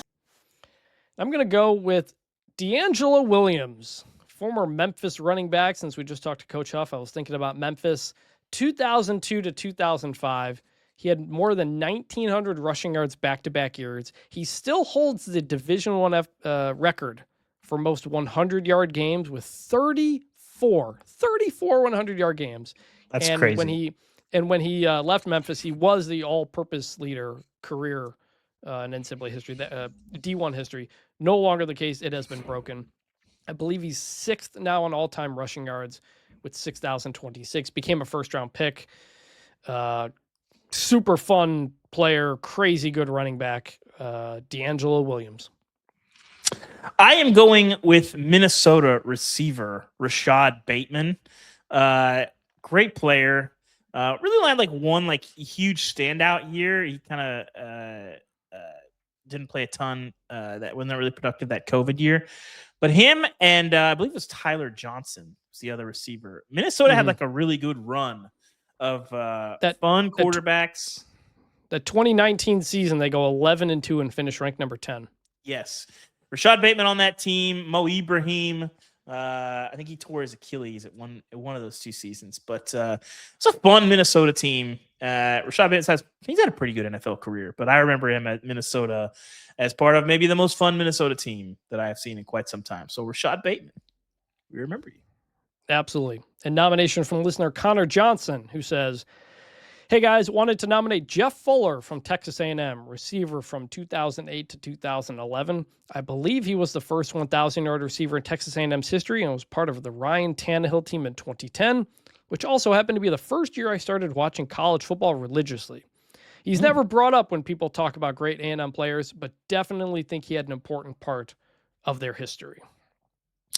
I'm going to go with D'Angelo Williams, former Memphis running back. Since we just talked to Coach Huff, I was thinking about Memphis. 2002 to 2005, he had more than 1,900 rushing yards back-to-back years. He still holds the Division I record for most 100-yard games with 34 100-yard games. That's and crazy. When he left Memphis, he was the all-purpose leader career in NCAA history, D1 history. No longer the case. It has been broken. I believe he's 6th now on all-time rushing yards with 6,026. Became a first-round pick. Super fun player, crazy good running back, D'Angelo Williams. I am going with Minnesota receiver Rashad Bateman. Great player. Really had one huge standout year. He kind of didn't play a ton. That wasn't really productive that COVID year. But him and I believe it was Tyler Johnson was the other receiver. Minnesota had a really good run of fun quarterbacks. The 2019 season, they go 11-2 and finish ranked number 10. Yes. Rashad Bateman on that team, Mo Ibrahim. I think he tore his Achilles at one of those 2 seasons. But it's a fun Minnesota team. Rashad Bateman he's had a pretty good NFL career, but I remember him at Minnesota as part of maybe the most fun Minnesota team that I have seen in quite some time. So Rashad Bateman, we remember you. Absolutely. And nomination from listener Connor Johnson, who says, "Hey guys, wanted to nominate Jeff Fuller from Texas A&M, receiver from 2008 to 2011. I believe he was the first 1,000-yard receiver in Texas A&M's history and was part of the Ryan Tannehill team in 2010, which also happened to be the first year I started watching college football religiously. He's never brought up when people talk about great A&M players, but definitely think he had an important part of their history."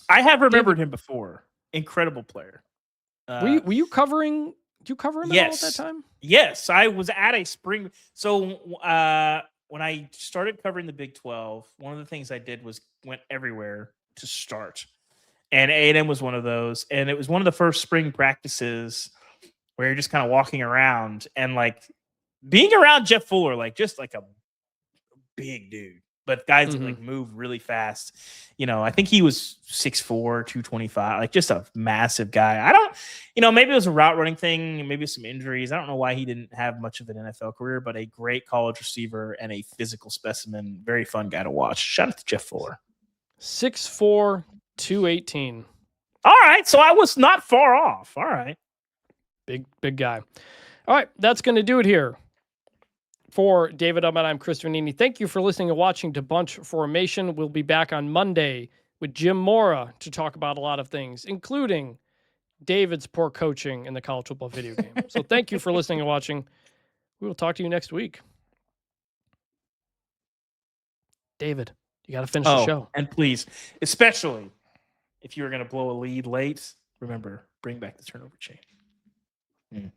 I have remembered him before. Incredible player. Were you covering? Did you cover him at all at that time? Yes, I was at a spring. So when I started covering the Big 12, one of the things I did was went everywhere to start. And A&M was one of those. And it was one of the first spring practices where you're just kind of walking around and being around Jeff Fuller, just a big dude. But guys that move really fast. I think he was 6'4", 225, just a massive guy. I don't, maybe it was a route running thing, maybe some injuries. I don't know why he didn't have much of an NFL career, but a great college receiver and a physical specimen. Very fun guy to watch. Shout out to Jeff Fuller. 6'4", 218. All right, so I was not far off. All right. Big guy. All right, that's going to do it here. For David Ubben, I'm Chris Vannini. Thank you for listening and watching to Bunch Formation. We'll be back on Monday with Jim Mora to talk about a lot of things, including David's poor coaching in the college football video game. So thank you for listening and watching. We will talk to you next week. David, you got to finish the show. And please, especially if you're going to blow a lead late, remember, bring back the turnover chain.